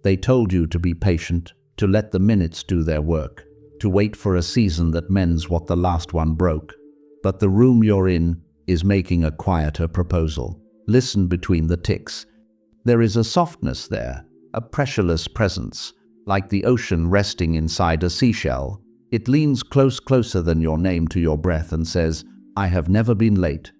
They told you to be patient, to let the minutes do their work, to wait for a season that mends what the last one broke. But the room you're in is making a quieter proposal. Listen between the ticks. There is a softness there, a pressureless presence, like the ocean resting inside a seashell. It leans closer than your name to your breath and says, I have never been late.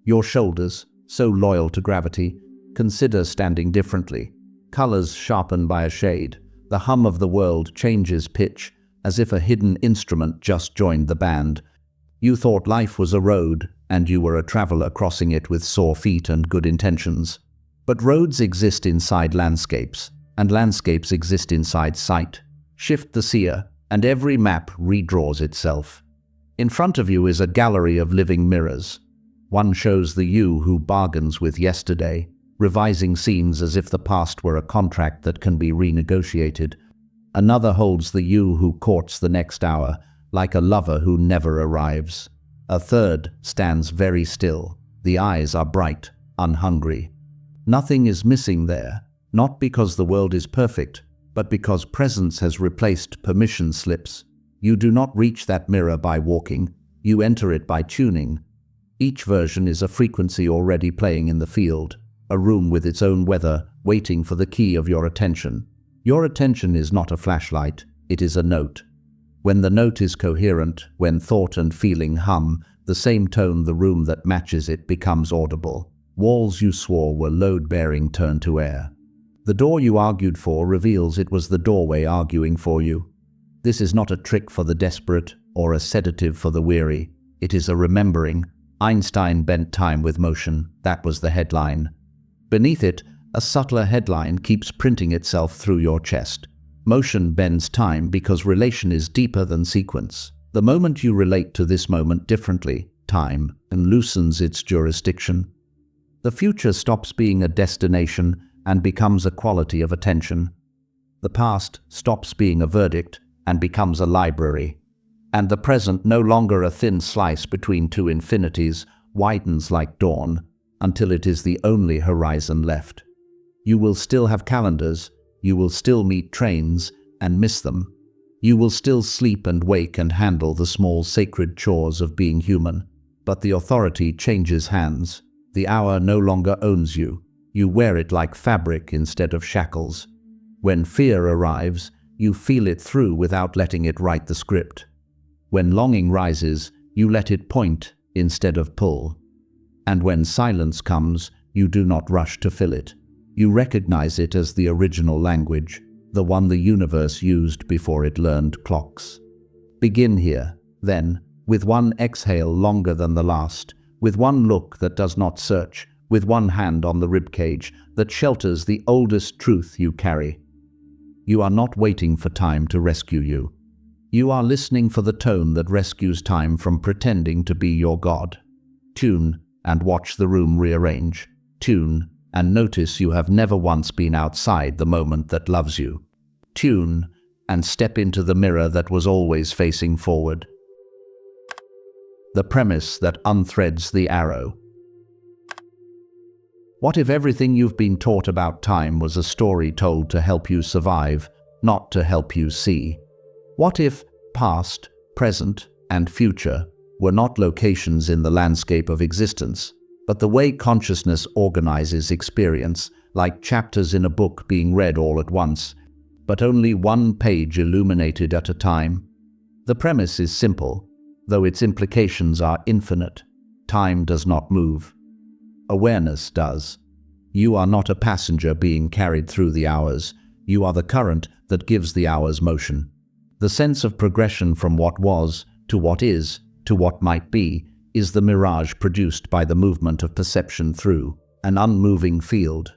Your shoulders, so loyal to gravity, consider standing differently. Colors sharpen by a shade. The hum of the world changes pitch, as if a hidden instrument just joined the band. You thought life was a road, and you were a traveler crossing it with sore feet and good intentions. But roads exist inside landscapes, and landscapes exist inside sight. Shift the seer, and every map redraws itself. In front of you is a gallery of living mirrors. One shows the you who bargains with yesterday, revising scenes as if the past were a contract that can be renegotiated. Another holds the you who courts the next hour, like a lover who never arrives. A third stands very still. The eyes are bright, unhungry. Nothing is missing there, not because the world is perfect, but because presence has replaced permission slips. You do not reach that mirror by walking, you enter it by tuning. Each version is a frequency already playing in the field, a room with its own weather, waiting for the key of your attention. Your attention is not a flashlight, it is a note. When the note is coherent, when thought and feeling hum, the same tone the room that matches it becomes audible. Walls you swore were load-bearing turn to air. The door you argued for reveals it was the doorway arguing for you. This is not a trick for the desperate or a sedative for the weary. It is a remembering. Einstein bent time with motion. That was the headline. Beneath it, a subtler headline keeps printing itself through your chest. Motion bends time because relation is deeper than sequence. The moment you relate to this moment differently, time, and loosens its jurisdiction. The future stops being a destination and becomes a quality of attention. The past stops being a verdict and becomes a library. And the present, no longer a thin slice between two infinities, widens like dawn until it is the only horizon left. You will still have calendars, you will still meet trains and miss them. You will still sleep and wake and handle the small sacred chores of being human. But the authority changes hands. The hour no longer owns you. You wear it like fabric instead of shackles. When fear arrives, you feel it through without letting it write the script. When longing rises, you let it point instead of pull. And when silence comes, you do not rush to fill it. You recognize it as the original language, the one the universe used before it learned clocks. Begin here, then, with one exhale longer than the last, with one look that does not search, with one hand on the ribcage that shelters the oldest truth you carry. You are not waiting for time to rescue you. You are listening for the tone that rescues time from pretending to be your God. Tune and watch the room rearrange. Tune and notice you have never once been outside the moment that loves you. Tune and step into the mirror that was always facing forward. The premise that unthreads the arrow. What if everything you've been taught about time was a story told to help you survive, not to help you see? What if past, present, and future were not locations in the landscape of existence, but the way consciousness organizes experience, like chapters in a book being read all at once, but only one page illuminated at a time? The premise is simple, though its implications are infinite. Time does not move. Awareness does. You are not a passenger being carried through the hours. You are the current that gives the hours motion. The sense of progression from what was to what is to what might be is the mirage produced by the movement of perception through an unmoving field.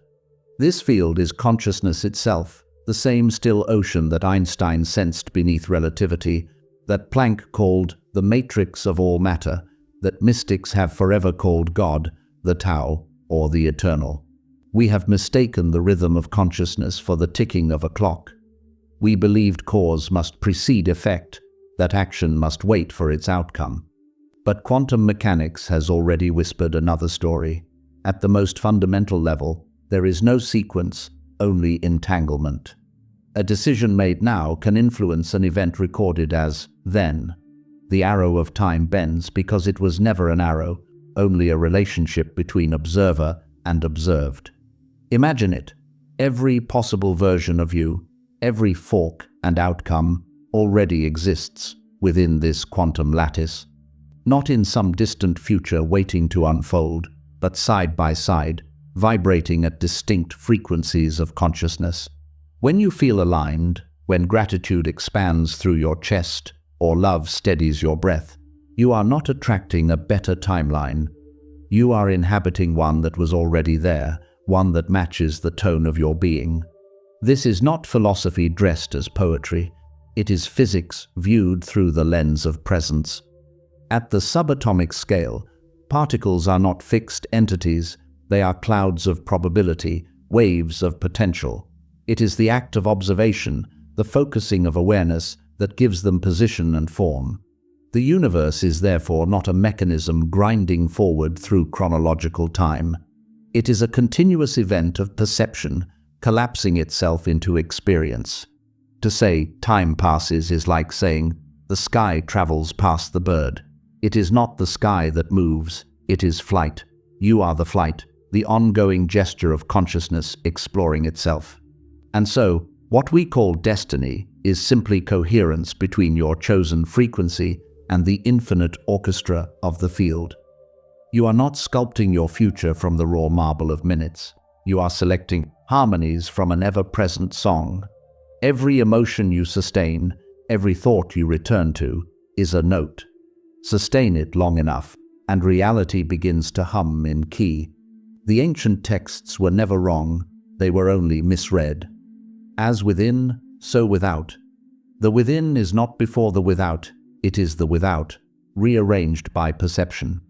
This field is consciousness itself, the same still ocean that Einstein sensed beneath relativity, that Planck called the matrix of all matter, that mystics have forever called God, the Tao, or the eternal. We have mistaken the rhythm of consciousness for the ticking of a clock. We believed cause must precede effect, that action must wait for its outcome. But quantum mechanics has already whispered another story. At the most fundamental level, there is no sequence, only entanglement. A decision made now can influence an event recorded as then. The arrow of time bends because it was never an arrow, only a relationship between observer and observed. Imagine it. Every possible version of you, every fork and outcome already exists within this quantum lattice. Not in some distant future waiting to unfold, but side by side, vibrating at distinct frequencies of consciousness. When you feel aligned, when gratitude expands through your chest, or love steadies your breath, you are not attracting a better timeline. You are inhabiting one that was already there, one that matches the tone of your being. This is not philosophy dressed as poetry. It is physics viewed through the lens of presence. At the subatomic scale, particles are not fixed entities. They are clouds of probability, waves of potential. It is the act of observation, the focusing of awareness, that gives them position and form. The universe is therefore not a mechanism grinding forward through chronological time. It is a continuous event of perception, collapsing itself into experience. To say time passes is like saying the sky travels past the bird. It is not the sky that moves, it is flight. You are the flight, the ongoing gesture of consciousness exploring itself. And so, what we call destiny is simply coherence between your chosen frequency and the infinite orchestra of the field. You are not sculpting your future from the raw marble of minutes. You are selecting harmonies from an ever-present song. Every emotion you sustain, every thought you return to, is a note. Sustain it long enough, and reality begins to hum in key. The ancient texts were never wrong, they were only misread. As within, so without. The within is not before the without, it is the without, rearranged by perception.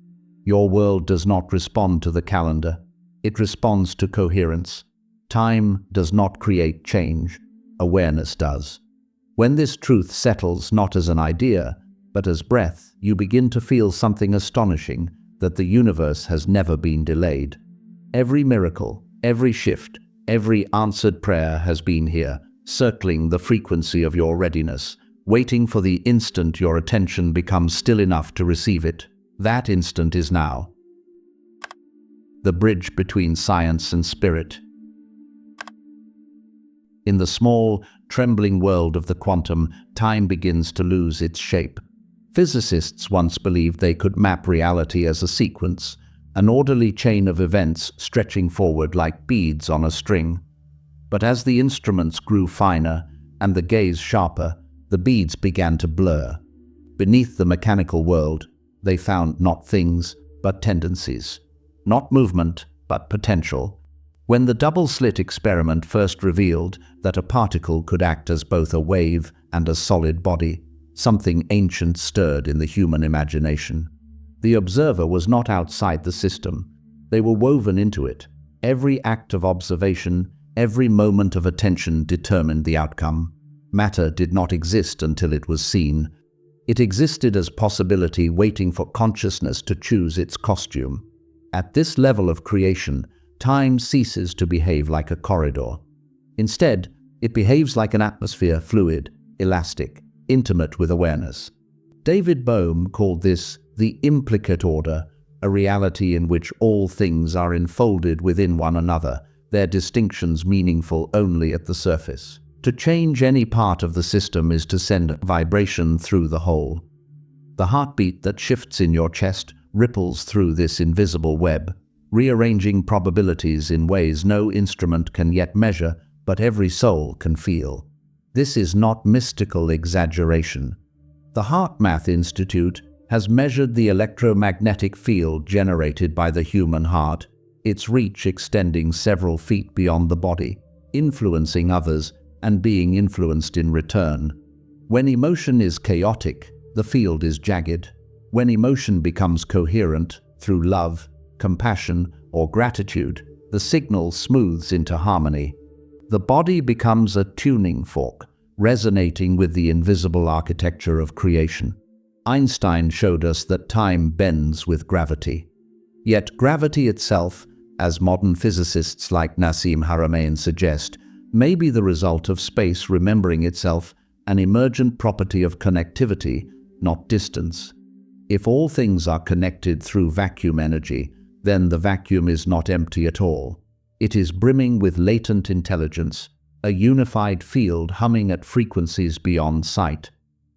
Your world does not respond to the calendar, it responds to coherence. Time does not create change, awareness does. When this truth settles not as an idea, but as breath, you begin to feel something astonishing, that the universe has never been delayed. Every miracle, every shift, every answered prayer has been here, circling the frequency of your readiness, waiting for the instant your attention becomes still enough to receive it. That instant is now. The bridge between science and spirit. In the small, trembling world of the quantum, time begins to lose its shape. Physicists once believed they could map reality as a sequence, an orderly chain of events stretching forward like beads on a string. But as the instruments grew finer and the gaze sharper, the beads began to blur. Beneath the mechanical world, they found not things, but tendencies. Not movement, but potential. When the double-slit experiment first revealed that a particle could act as both a wave and a solid body, something ancient stirred in the human imagination. The observer was not outside the system. They were woven into it. Every act of observation, every moment of attention determined the outcome. Matter did not exist until it was seen. It existed as possibility waiting for consciousness to choose its costume. At this level of creation, time ceases to behave like a corridor. Instead, it behaves like an atmosphere, fluid, elastic, intimate with awareness. David Bohm called this the implicate order, a reality in which all things are enfolded within one another, their distinctions meaningful only at the surface. To change any part of the system is to send vibration through the whole. The heartbeat that shifts in your chest ripples through this invisible web, rearranging probabilities in ways no instrument can yet measure, but every soul can feel. This is not mystical exaggeration. The HeartMath Institute has measured the electromagnetic field generated by the human heart, its reach extending several feet beyond the body, influencing others and being influenced in return. When emotion is chaotic, the field is jagged. When emotion becomes coherent through love, compassion, or gratitude, the signal smooths into harmony. The body becomes a tuning fork, resonating with the invisible architecture of creation. Einstein showed us that time bends with gravity. Yet gravity itself, as modern physicists like Nassim Haramein suggest, may be the result of space remembering itself, an emergent property of connectivity, not distance. If all things are connected through vacuum energy, then the vacuum is not empty at all. It is brimming with latent intelligence, a unified field humming at frequencies beyond sight.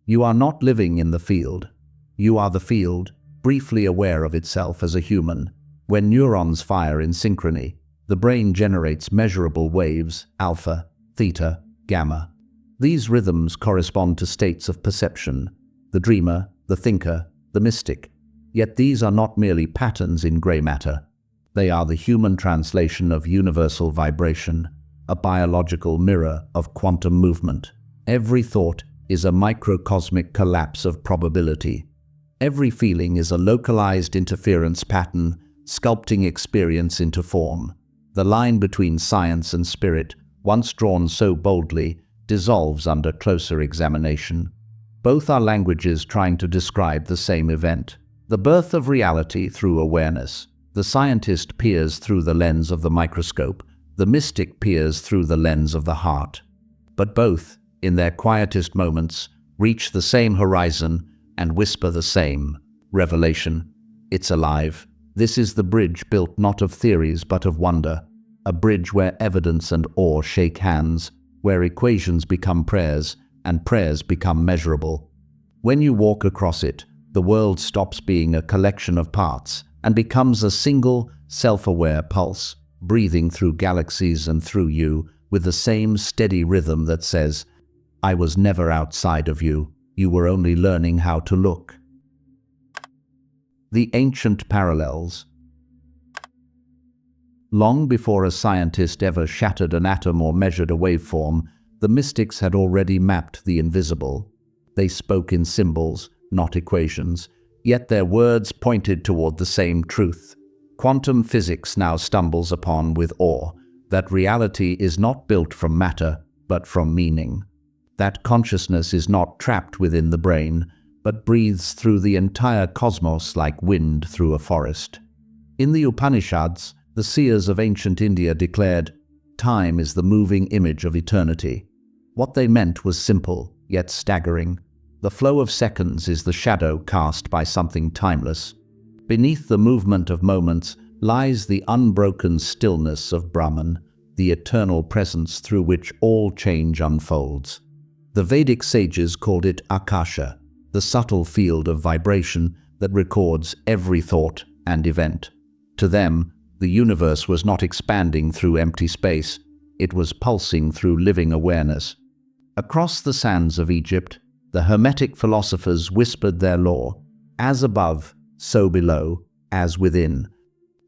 You are not living in the field. You are the field, briefly aware of itself as a human. When neurons fire in synchrony, the brain generates measurable waves, alpha, theta, gamma. These rhythms correspond to states of perception, the dreamer, the thinker, the mystic. Yet these are not merely patterns in gray matter. They are the human translation of universal vibration, a biological mirror of quantum movement. Every thought is a microcosmic collapse of probability. Every feeling is a localized interference pattern, sculpting experience into form. The line between science and spirit, once drawn so boldly, dissolves under closer examination. Both are languages trying to describe the same event, the birth of reality through awareness. The scientist peers through the lens of the microscope, the mystic peers through the lens of the heart. But both, in their quietest moments, reach the same horizon and whisper the same revelation. It's alive. This is the bridge built not of theories but of wonder, a bridge where evidence and awe shake hands, where equations become prayers and prayers become measurable. When you walk across it, the world stops being a collection of parts and becomes a single, self-aware pulse, breathing through galaxies and through you with the same steady rhythm that says, "I was never outside of you. You were only learning how to look." The ancient parallels. Long before a scientist ever shattered an atom or measured a waveform, the mystics had already mapped the invisible. They spoke in symbols, not equations, yet their words pointed toward the same truth. Quantum physics now stumbles upon with awe that reality is not built from matter, but from meaning. That consciousness is not trapped within the brain, but breathes through the entire cosmos like wind through a forest. In the Upanishads, the seers of ancient India declared, "Time is the moving image of eternity." What they meant was simple, yet staggering. The flow of seconds is the shadow cast by something timeless. Beneath the movement of moments lies the unbroken stillness of Brahman, the eternal presence through which all change unfolds. The Vedic sages called it Akasha, the subtle field of vibration that records every thought and event. To them, the universe was not expanding through empty space, it was pulsing through living awareness. Across the sands of Egypt, the Hermetic philosophers whispered their law, as above, so below, as within,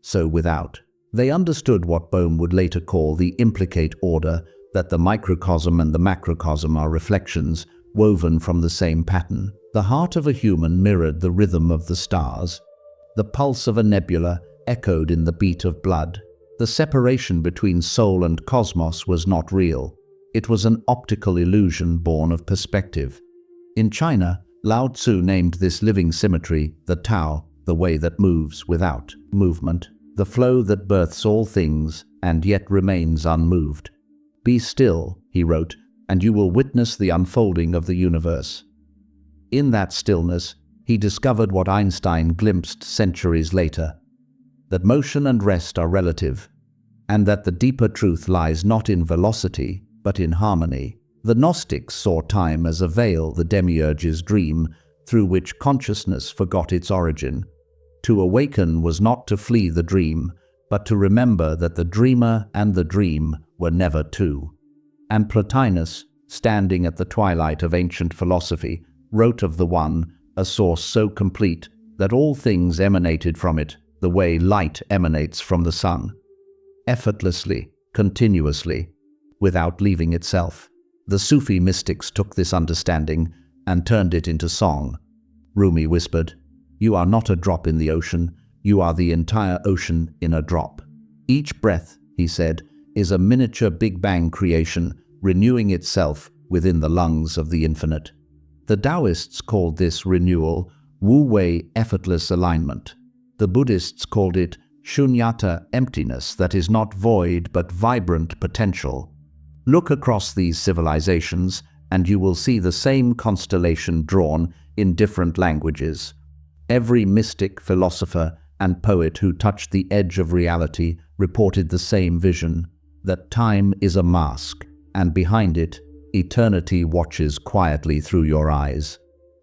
so without. They understood what Bohm would later call the implicate order, that the microcosm and the macrocosm are reflections, woven from the same pattern. The heart of a human mirrored the rhythm of the stars. The pulse of a nebula echoed in the beat of blood. The separation between soul and cosmos was not real. It was an optical illusion born of perspective. In China, Lao Tzu named this living symmetry the Tao, the way that moves without movement, the flow that births all things and yet remains unmoved. "Be still," he wrote, "and you will witness the unfolding of the universe." In that stillness, he discovered what Einstein glimpsed centuries later, that motion and rest are relative, and that the deeper truth lies not in velocity, but in harmony. The Gnostics saw time as a veil, the demiurge's dream, through which consciousness forgot its origin. To awaken was not to flee the dream, but to remember that the dreamer and the dream were never two. And Plotinus, standing at the twilight of ancient philosophy, wrote of the one, a source so complete that all things emanated from it, the way light emanates from the sun. Effortlessly, continuously, without leaving itself. The Sufi mystics took this understanding and turned it into song. Rumi whispered, "You are not a drop in the ocean, you are the entire ocean in a drop." Each breath, he said, is a miniature Big Bang creation, renewing itself within the lungs of the infinite. The Taoists called this renewal Wu-Wei, effortless alignment. The Buddhists called it Shunyata, emptiness that is not void but vibrant potential. Look across these civilizations, and you will see the same constellation drawn in different languages. Every mystic, philosopher, and poet who touched the edge of reality reported the same vision, that time is a mask, and behind it, eternity watches quietly through your eyes.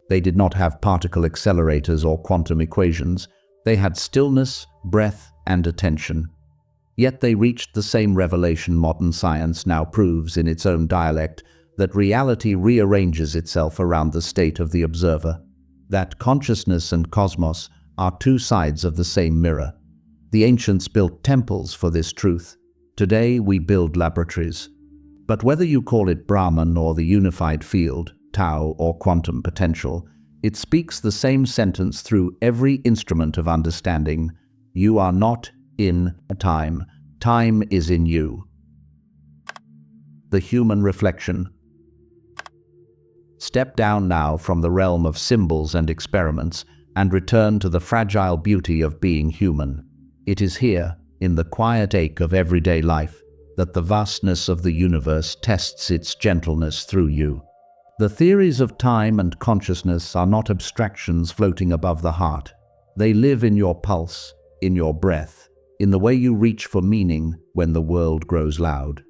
They did not have particle accelerators or quantum equations. They had stillness, breath, and attention. Yet they reached the same revelation modern science now proves in its own dialect, that reality rearranges itself around the state of the observer, that consciousness and cosmos are two sides of the same mirror. The ancients built temples for this truth. Today we build laboratories. But whether you call it Brahman or the unified field, Tao or quantum potential, it speaks the same sentence through every instrument of understanding. You are not in time. Time is in you. The human reflection. Step down now from the realm of symbols and experiments and return to the fragile beauty of being human. It is here, in the quiet ache of everyday life, that the vastness of the universe tests its gentleness through you. The theories of time and consciousness are not abstractions floating above the heart. They live in your pulse, in your breath, in the way you reach for meaning when the world grows loud.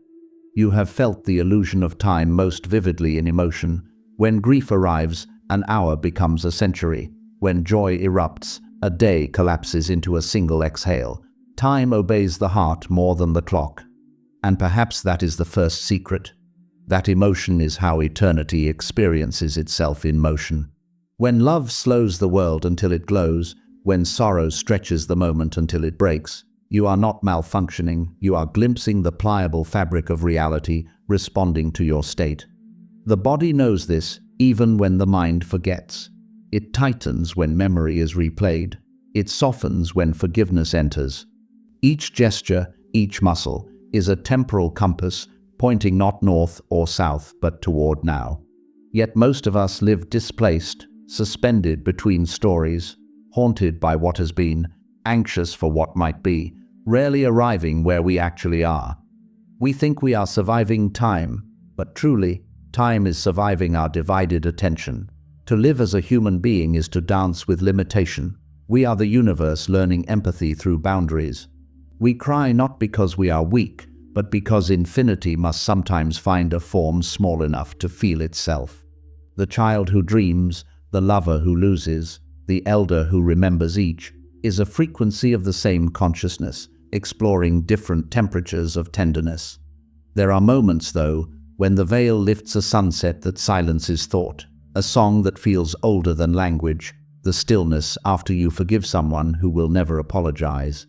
You have felt the illusion of time most vividly in emotion. When grief arrives, an hour becomes a century. When joy erupts, a day collapses into a single exhale. Time obeys the heart more than the clock. And perhaps that is the first secret. That emotion is how eternity experiences itself in motion. When love slows the world until it glows, when sorrow stretches the moment until it breaks, you are not malfunctioning, you are glimpsing the pliable fabric of reality responding to your state. The body knows this even when the mind forgets. It tightens when memory is replayed. It softens when forgiveness enters. Each gesture, each muscle, is a temporal compass pointing not north or south but toward now. Yet most of us live displaced, suspended between stories, haunted by what has been, anxious for what might be, rarely arriving where we actually are. We think we are surviving time, but truly, time is surviving our divided attention. To live as a human being is to dance with limitation. We are the universe learning empathy through boundaries. We cry not because we are weak, but because infinity must sometimes find a form small enough to feel itself. The child who dreams, the lover who loses, the elder who remembers each, is a frequency of the same consciousness, exploring different temperatures of tenderness. There are moments, though, when the veil lifts a sunset that silences thought, a song that feels older than language, the stillness after you forgive someone who will never apologize.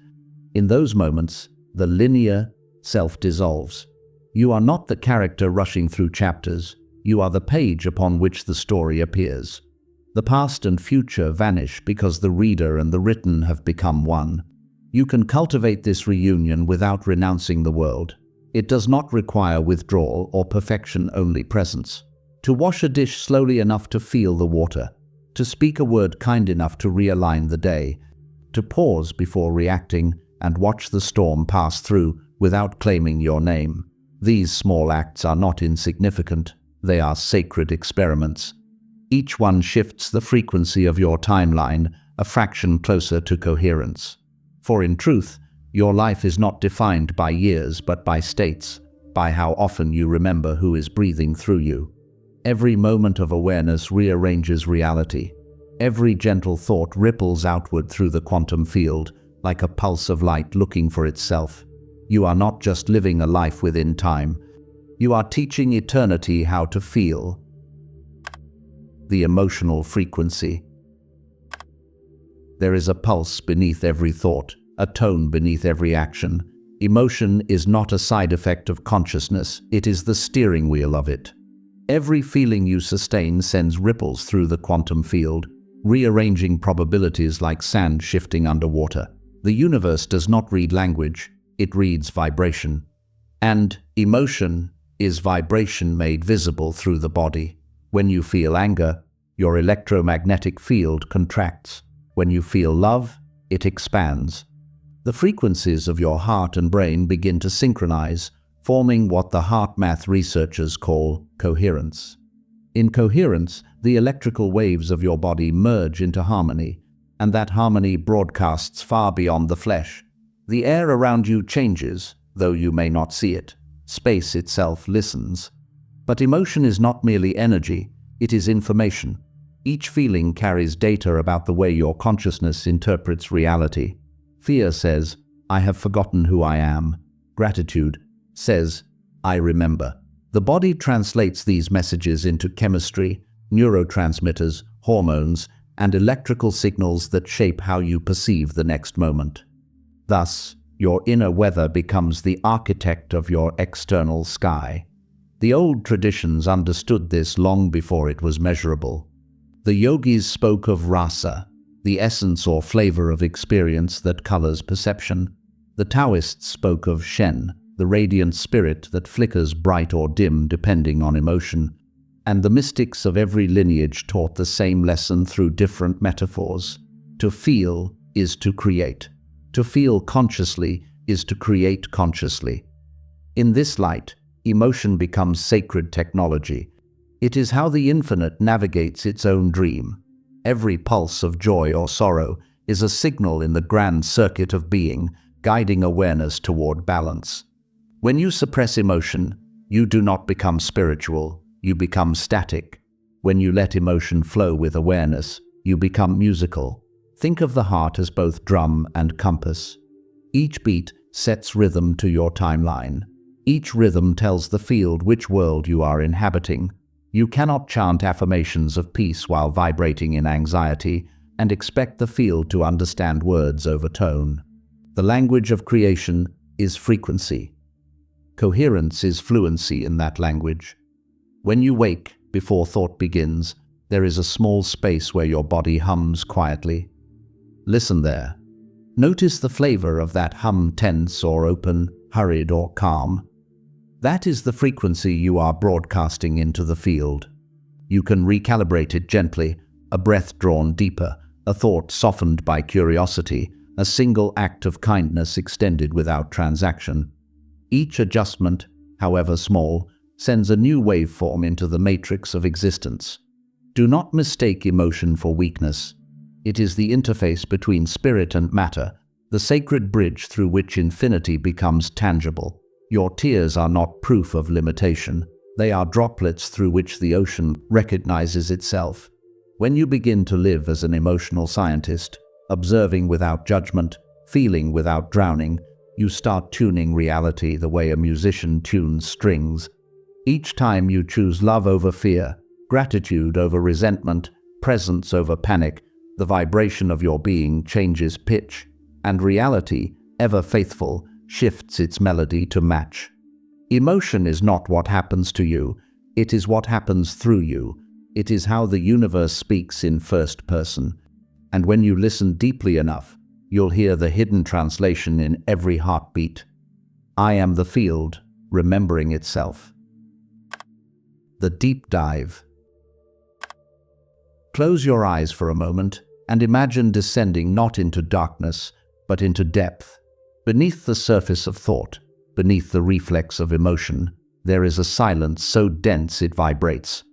In those moments, the linear self dissolves. You are not the character rushing through chapters, you are the page upon which the story appears. The past and future vanish because the reader and the written have become one. You can cultivate this reunion without renouncing the world. It does not require withdrawal or perfection-only presence. To wash a dish slowly enough to feel the water, to speak a word kind enough to realign the day, to pause before reacting and watch the storm pass through without claiming your name. These small acts are not insignificant, they are sacred experiments. Each one shifts the frequency of your timeline a fraction closer to coherence. For in truth, your life is not defined by years but by states, by how often you remember who is breathing through you. Every moment of awareness rearranges reality. Every gentle thought ripples outward through the quantum field, like a pulse of light looking for itself. You are not just living a life within time. You are teaching eternity how to feel. The emotional frequency. There is a pulse beneath every thought, a tone beneath every action. Emotion is not a side effect of consciousness, it is the steering wheel of it. Every feeling you sustain sends ripples through the quantum field, rearranging probabilities like sand shifting underwater. The universe does not read language, it reads vibration. And emotion is vibration made visible through the body. When you feel anger, your electromagnetic field contracts. When you feel love, it expands. The frequencies of your heart and brain begin to synchronize, forming what the heart math researchers call coherence. In coherence, the electrical waves of your body merge into harmony, and that harmony broadcasts far beyond the flesh. The air around you changes, though you may not see it. Space itself listens. But emotion is not merely energy, it is information. Each feeling carries data about the way your consciousness interprets reality. Fear says, "I have forgotten who I am." Gratitude says, "I remember." The body translates these messages into chemistry, neurotransmitters, hormones, and electrical signals that shape how you perceive the next moment. Thus, your inner weather becomes the architect of your external sky. The old traditions understood this long before it was measurable. The yogis spoke of rasa, the essence or flavor of experience that colors perception. The Taoists spoke of shen, the radiant spirit that flickers bright or dim depending on emotion. And the mystics of every lineage taught the same lesson through different metaphors. To feel is to create. To feel consciously is to create consciously. In this light, emotion becomes sacred technology. It is how the infinite navigates its own dream. Every pulse of joy or sorrow is a signal in the grand circuit of being, guiding awareness toward balance. When you suppress emotion, you do not become spiritual, you become static. When you let emotion flow with awareness, you become musical. Think of the heart as both drum and compass. Each beat sets rhythm to your timeline. Each rhythm tells the field which world you are inhabiting. You cannot chant affirmations of peace while vibrating in anxiety and expect the field to understand words over tone. The language of creation is frequency. Coherence is fluency in that language. When you wake, before thought begins, there is a small space where your body hums quietly. Listen there. Notice the flavor of that hum, tense or open, hurried or calm. That is the frequency you are broadcasting into the field. You can recalibrate it gently, a breath drawn deeper, a thought softened by curiosity, a single act of kindness extended without transaction. Each adjustment, however small, sends a new waveform into the matrix of existence. Do not mistake emotion for weakness. It is the interface between spirit and matter, the sacred bridge through which infinity becomes tangible. Your tears are not proof of limitation. They are droplets through which the ocean recognizes itself. When you begin to live as an emotional scientist, observing without judgment, feeling without drowning, you start tuning reality the way a musician tunes strings. Each time you choose love over fear, gratitude over resentment, presence over panic, the vibration of your being changes pitch, and reality, ever faithful, shifts its melody to match. Emotion is not what happens to you, it is what happens through you. It is how the universe speaks in first person. And when you listen deeply enough, you'll hear the hidden translation in every heartbeat. I am the field, remembering itself. The deep dive. Close your eyes for a moment and imagine descending not into darkness, but into depth. Beneath the surface of thought, beneath the reflex of emotion, there is a silence so dense it vibrates.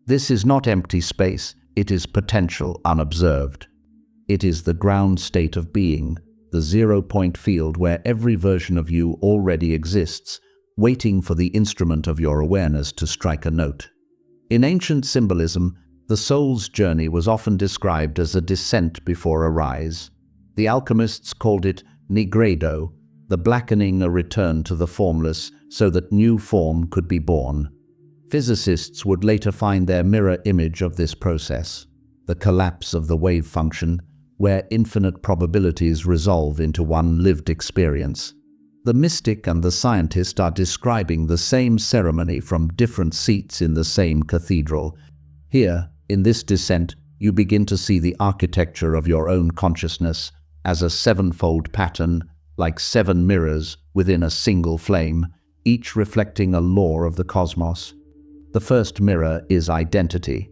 This is not empty space, it is potential unobserved. It is the ground state of being, the zero-point field where every version of you already exists, waiting for the instrument of your awareness to strike a note. In ancient symbolism, the soul's journey was often described as a descent before a rise. The alchemists called it nigredo, the blackening a return to the formless so that new form could be born. Physicists would later find their mirror image of this process, the collapse of the wave function, where infinite probabilities resolve into one lived experience. The mystic and the scientist are describing the same ceremony from different seats in the same cathedral. Here, in this descent, you begin to see the architecture of your own consciousness as a sevenfold pattern, like 7 mirrors within a single flame, each reflecting a law of the cosmos. The first mirror is identity.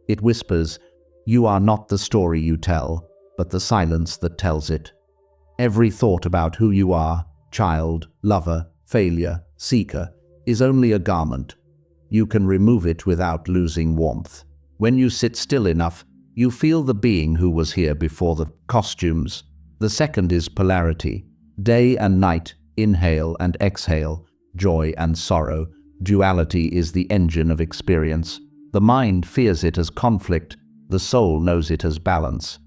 It whispers, "You are not the story you tell, but the silence that tells it." Every thought about who you are, child, lover, failure, seeker, is only a garment. You can remove it without losing warmth. When you sit still enough, you feel the being who was here before the costumes. The second is polarity. Day and night, inhale and exhale, joy and sorrow. Duality is the engine of experience. The mind fears it as conflict, the soul knows it as balance.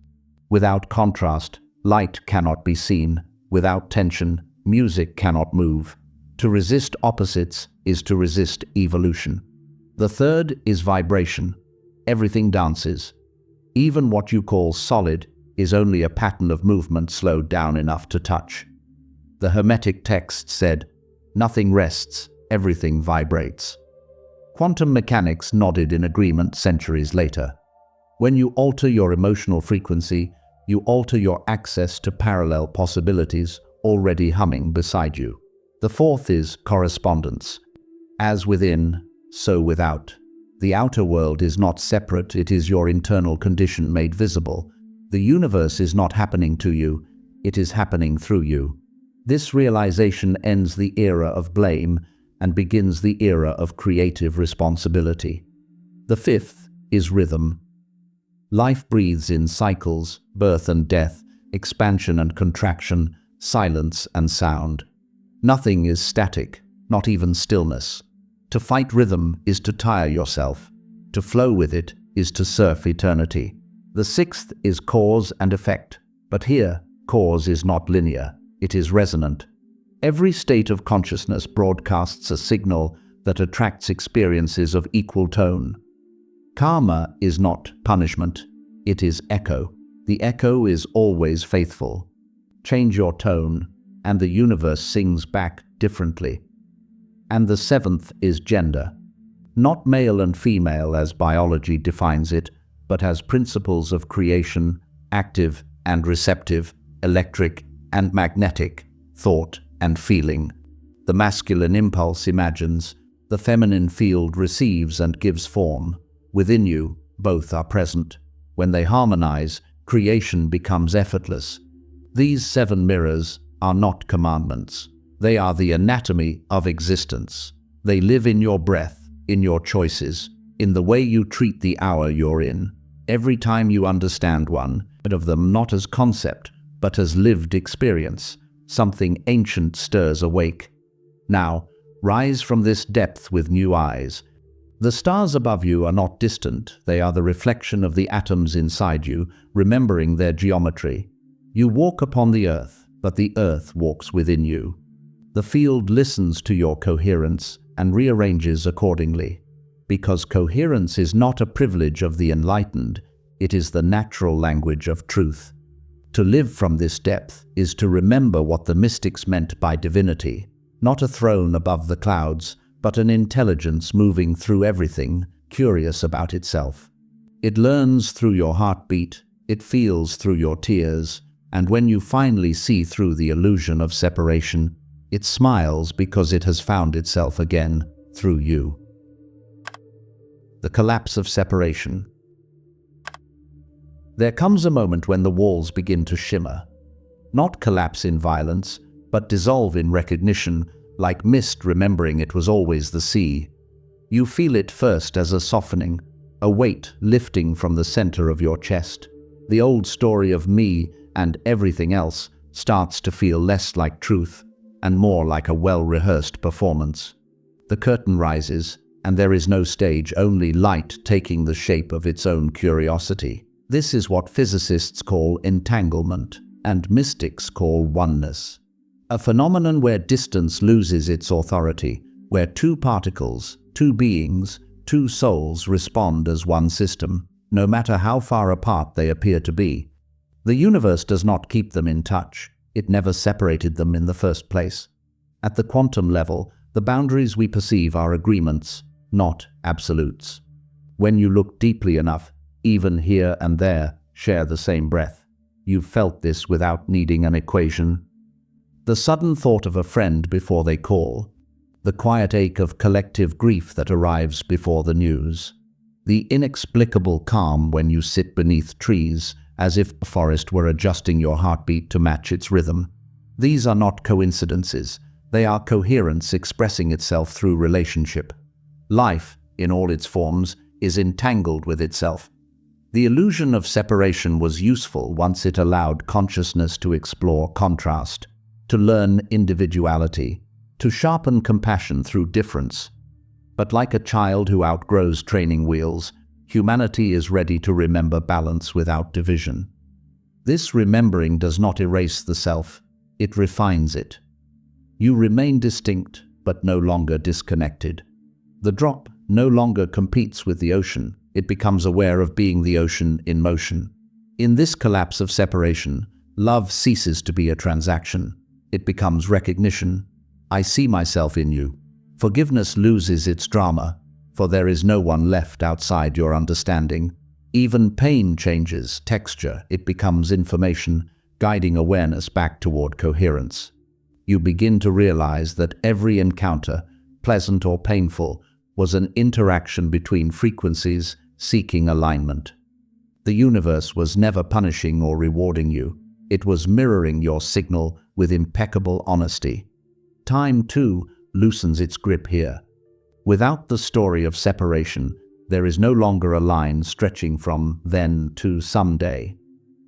Without contrast, light cannot be seen. Without tension, music cannot move. To resist opposites is to resist evolution. The third is vibration. Everything dances. Even what you call solid is only a pattern of movement slowed down enough to touch. The Hermetic text said, "Nothing rests, everything vibrates." Quantum mechanics nodded in agreement centuries later. When you alter your emotional frequency, you alter your access to parallel possibilities already humming beside you. The fourth is correspondence. As within, so without. The outer world is not separate, it is your internal condition made visible. The universe is not happening to you, it is happening through you. This realization ends the era of blame and begins the era of creative responsibility. The fifth is rhythm. Life breathes in cycles, birth and death, expansion and contraction, silence and sound. Nothing is static, not even stillness. To fight rhythm is to tire yourself. To flow with it is to surf eternity. The sixth is cause and effect. But here, cause is not linear, it is resonant. Every state of consciousness broadcasts a signal that attracts experiences of equal tone. Karma is not punishment, it is echo. The echo is always faithful. Change your tone, and the universe sings back differently. And the seventh is gender. Not male and female as biology defines it, but as principles of creation, active and receptive, electric and magnetic, thought and feeling. The masculine impulse imagines, the feminine field receives and gives form. Within you, both are present. When they harmonize, creation becomes effortless. These 7 mirrors are not commandments. They are the anatomy of existence. They live in your breath, in your choices, in the way you treat the hour you're in. Every time you understand one of them not as concept, but as lived experience, something ancient stirs awake. Now, rise from this depth with new eyes. The stars above you are not distant, they are the reflection of the atoms inside you, remembering their geometry. You walk upon the earth, but the earth walks within you. The field listens to your coherence and rearranges accordingly. Because coherence is not a privilege of the enlightened, it is the natural language of truth. To live from this depth is to remember what the mystics meant by divinity, not a throne above the clouds, but an intelligence moving through everything, curious about itself. It learns through your heartbeat, it feels through your tears, and when you finally see through the illusion of separation, it smiles because it has found itself again through you. The collapse of separation. There comes a moment when the walls begin to shimmer. Not collapse in violence, but dissolve in recognition, like mist remembering it was always the sea. You feel it first as a softening, a weight lifting from the center of your chest. The old story of me and everything else starts to feel less like truth and more like a well-rehearsed performance. The curtain rises, and there is no stage, only light taking the shape of its own curiosity. This is what physicists call entanglement, and mystics call oneness. A phenomenon where distance loses its authority, where 2 particles, 2 beings, 2 souls respond as one system, no matter how far apart they appear to be. The universe does not keep them in touch. It never separated them in the first place. At the quantum level, the boundaries we perceive are agreements, not absolutes. When you look deeply enough, even here and there share the same breath. You've felt this without needing an equation. The sudden thought of a friend before they call. The quiet ache of collective grief that arrives before the news. The inexplicable calm when you sit beneath trees, as if the forest were adjusting your heartbeat to match its rhythm. These are not coincidences. They are coherence expressing itself through relationship. Life, in all its forms, is entangled with itself. The illusion of separation was useful once it allowed consciousness to explore contrast, to learn individuality, to sharpen compassion through difference. But like a child who outgrows training wheels, humanity is ready to remember balance without division. This remembering does not erase the self, it refines it. You remain distinct, but no longer disconnected. The drop no longer competes with the ocean, it becomes aware of being the ocean in motion. In this collapse of separation, love ceases to be a transaction. It becomes recognition. I see myself in you. Forgiveness loses its drama, for there is no one left outside your understanding. Even pain changes texture, it becomes information, guiding awareness back toward coherence. You begin to realize that every encounter, pleasant or painful, was an interaction between frequencies seeking alignment. The universe was never punishing or rewarding you. It was mirroring your signal with impeccable honesty. Time, too, loosens its grip here. Without the story of separation, there is no longer a line stretching from then to someday.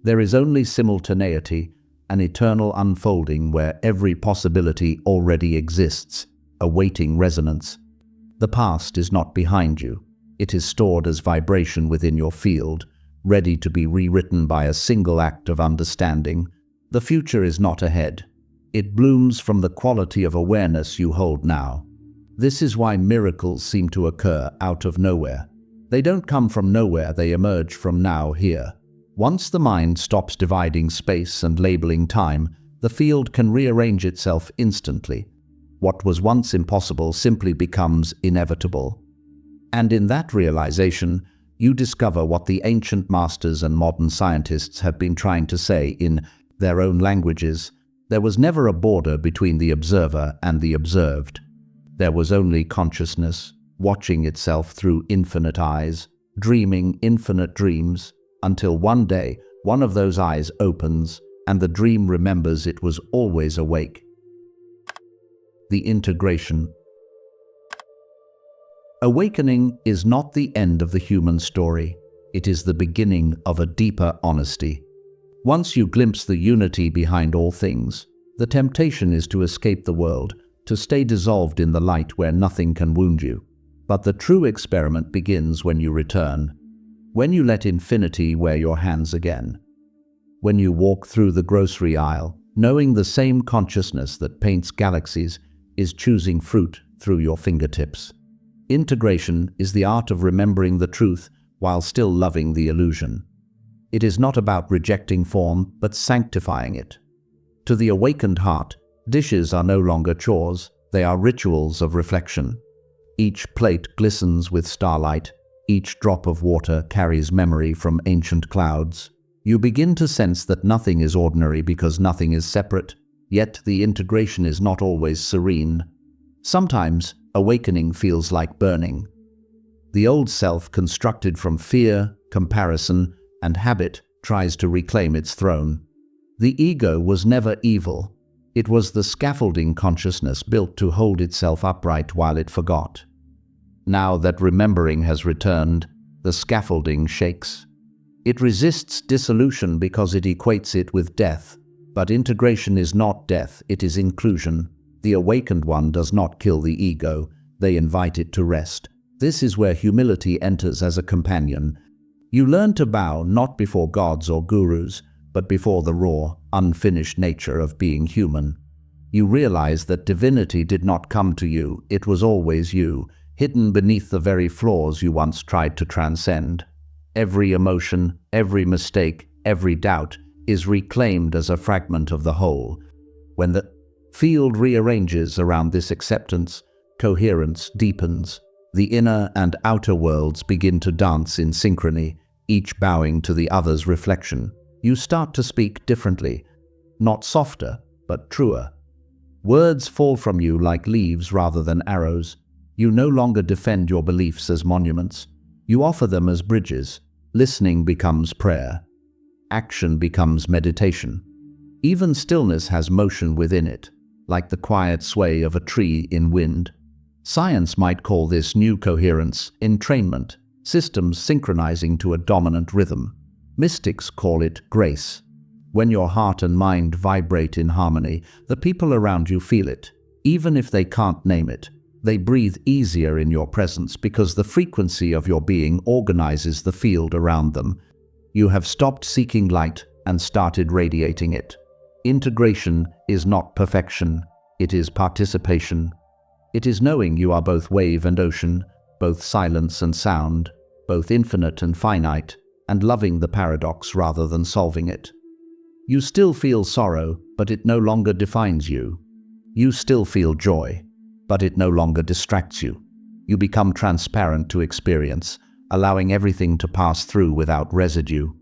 There is only simultaneity, an eternal unfolding where every possibility already exists, awaiting resonance. The past is not behind you. It is stored as vibration within your field, ready to be rewritten by a single act of understanding. The future is not ahead. It blooms from the quality of awareness you hold now. This is why miracles seem to occur out of nowhere. They don't come from nowhere, they emerge from now, here. Once the mind stops dividing space and labeling time, the field can rearrange itself instantly. What was once impossible simply becomes inevitable. And in that realization, you discover what the ancient masters and modern scientists have been trying to say in their own languages. There was never a border between the observer and the observed. There was only consciousness, watching itself through infinite eyes, dreaming infinite dreams, until one day one of those eyes opens and the dream remembers it was always awake. The integration. Awakening is not the end of the human story. It is the beginning of a deeper honesty. Once you glimpse the unity behind all things, the temptation is to escape the world, to stay dissolved in the light where nothing can wound you. But the true experiment begins when you return, when you let infinity wear your hands again. When you walk through the grocery aisle, knowing the same consciousness that paints galaxies is choosing fruit through your fingertips. Integration is the art of remembering the truth while still loving the illusion. It is not about rejecting form, but sanctifying it. To the awakened heart, dishes are no longer chores, they are rituals of reflection. Each plate glistens with starlight, each drop of water carries memory from ancient clouds. You begin to sense that nothing is ordinary because nothing is separate, yet the integration is not always serene. Sometimes, awakening feels like burning. The old self, constructed from fear, comparison, and habit, tries to reclaim its throne. The ego was never evil. It was the scaffolding consciousness built to hold itself upright while it forgot. Now that remembering has returned, the scaffolding shakes. It resists dissolution because it equates it with death. But integration is not death, it is inclusion. The awakened one does not kill the ego, they invite it to rest. This is where humility enters as a companion. You learn to bow not before gods or gurus, but before the raw, unfinished nature of being human. You realize that divinity did not come to you, it was always you, hidden beneath the very flaws you once tried to transcend. Every emotion, every mistake, every doubt is reclaimed as a fragment of the whole. When the field rearranges around this acceptance, coherence deepens. The inner and outer worlds begin to dance in synchrony, each bowing to the other's reflection. You start to speak differently, not softer, but truer. Words fall from you like leaves rather than arrows. You no longer defend your beliefs as monuments. You offer them as bridges. Listening becomes prayer. Action becomes meditation. Even stillness has motion within it. like the quiet sway of a tree in wind. Science might call this new coherence entrainment, systems synchronizing to a dominant rhythm. Mystics call it grace. When your heart and mind vibrate in harmony, the people around you feel it. Even if they can't name it, they breathe easier in your presence because the frequency of your being organizes the field around them. You have stopped seeking light and started radiating it. Integration is not perfection, it is participation. It is knowing you are both wave and ocean, both silence and sound, both infinite and finite, and loving the paradox rather than solving it. You still feel sorrow, but it no longer defines you. You still feel joy, but it no longer distracts you. You become transparent to experience, allowing everything to pass through without residue.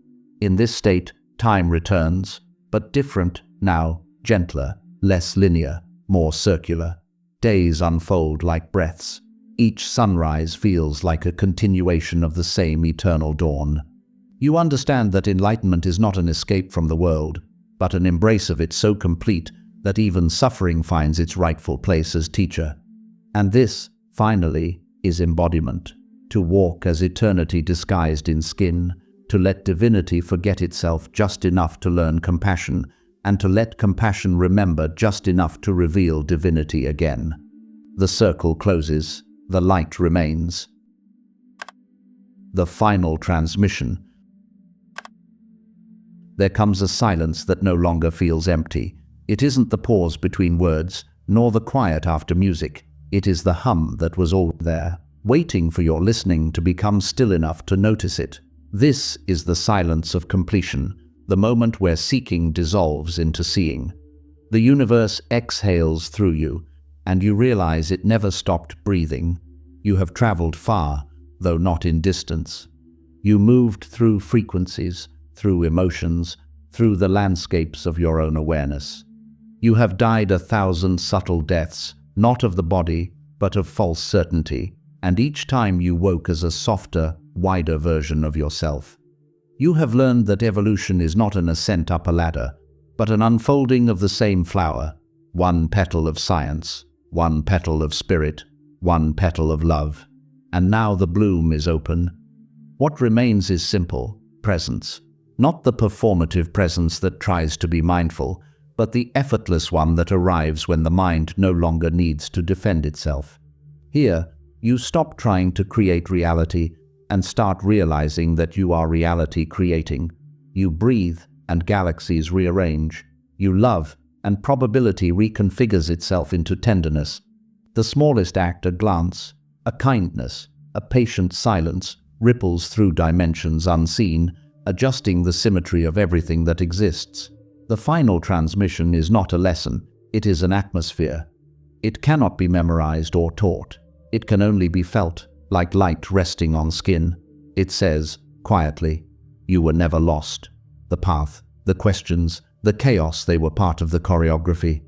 In this state, time returns, but different now, gentler, less linear, more circular. Days unfold like breaths. Each sunrise feels like a continuation of the same eternal dawn. You understand that enlightenment is not an escape from the world, but an embrace of it so complete that even suffering finds its rightful place as teacher. And this, finally, is embodiment. To walk as eternity disguised in skin, to let divinity forget itself just enough to learn compassion, and to let compassion remember just enough to reveal divinity again. The circle closes, the light remains. The final transmission. There comes a silence that no longer feels empty. It isn't the pause between words, nor the quiet after music. It is the hum that was all there, waiting for your listening to become still enough to notice it. This is the silence of completion, the moment where seeking dissolves into seeing. The universe exhales through you, and you realize it never stopped breathing. You have traveled far, though not in distance. You moved through frequencies, through emotions, through the landscapes of your own awareness. You have died 1,000 subtle deaths, not of the body, but of false certainty, and each time you woke as a softer, wider version of yourself. You have learned that evolution is not an ascent up a ladder, but an unfolding of the same flower, one petal of science, one petal of spirit, one petal of love. And now the bloom is open. What remains is simple, presence. Not the performative presence that tries to be mindful, but the effortless one that arrives when the mind no longer needs to defend itself. Here, you stop trying to create reality and start realizing that you are reality creating. You breathe and galaxies rearrange. You love and probability reconfigures itself into tenderness. The smallest act, a glance, a kindness, a patient silence, ripples through dimensions unseen, adjusting the symmetry of everything that exists. The final transmission is not a lesson, it is an atmosphere. It cannot be memorized or taught. It can only be felt, like light resting on skin. It says, quietly, you were never lost. The path, the questions, the chaos, they were part of the choreography.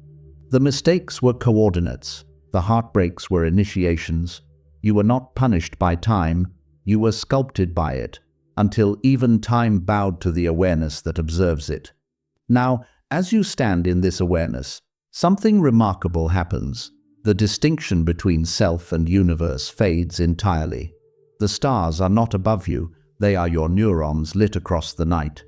The mistakes were coordinates. The heartbreaks were initiations. You were not punished by time, you were sculpted by it, until even time bowed to the awareness that observes it. Now, as you stand in this awareness, something remarkable happens. The distinction between self and universe fades entirely. The stars are not above you, they are your neurons lit across the night.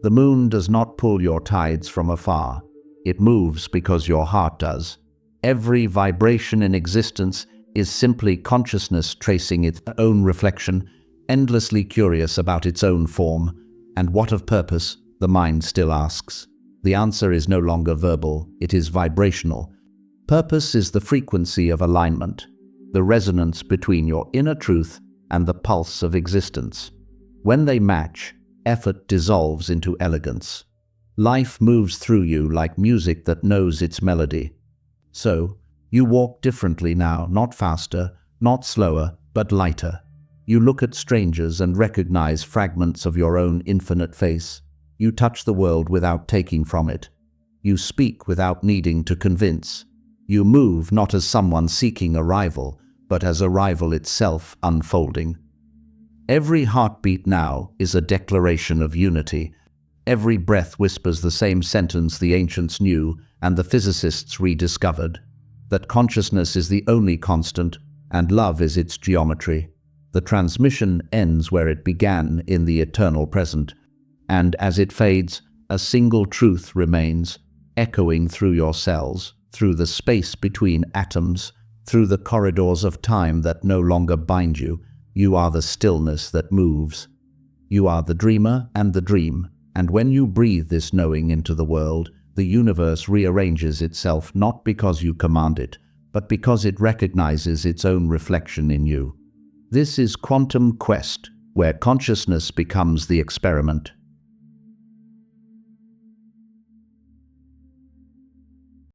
The moon does not pull your tides from afar. It moves because your heart does. Every vibration in existence is simply consciousness tracing its own reflection, endlessly curious about its own form. And what of purpose? The mind still asks. The answer is no longer verbal, it is vibrational. Purpose is the frequency of alignment, the resonance between your inner truth and the pulse of existence. When they match, effort dissolves into elegance. Life moves through you like music that knows its melody. So, you walk differently now, not faster, not slower, but lighter. You look at strangers and recognize fragments of your own infinite face. You touch the world without taking from it. You speak without needing to convince. You move not as someone seeking arrival, but as arrival itself unfolding. Every heartbeat now is a declaration of unity. Every breath whispers the same sentence the ancients knew, and the physicists rediscovered that consciousness is the only constant and love is its geometry. The transmission ends where it began, in the eternal present, and as it fades, a single truth remains, echoing through your cells, through the space between atoms, through the corridors of time that no longer bind you. You are the stillness that moves. You are the dreamer and the dream, and when you breathe this knowing into the world, the universe rearranges itself not because you command it, but because it recognizes its own reflection in you. This is Quantum Quest, where consciousness becomes the experiment.